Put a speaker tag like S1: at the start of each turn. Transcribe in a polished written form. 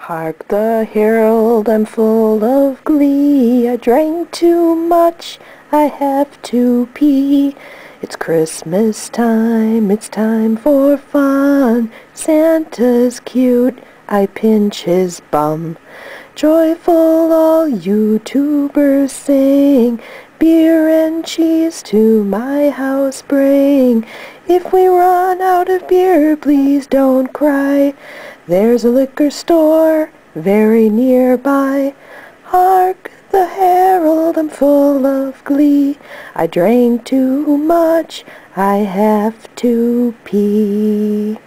S1: Hark the herald, I'm full of glee. I drank too much, I have to pee. It's Christmas time, it's time for fun. Santa's cute, I pinch his bum. Joyful all YouTubers sing, beer and cheese to my house bring. If we run out of beer, please don't cry. There's a liquor store very nearby. Hark the herald, I'm full of glee. I drank too much, I have to pee.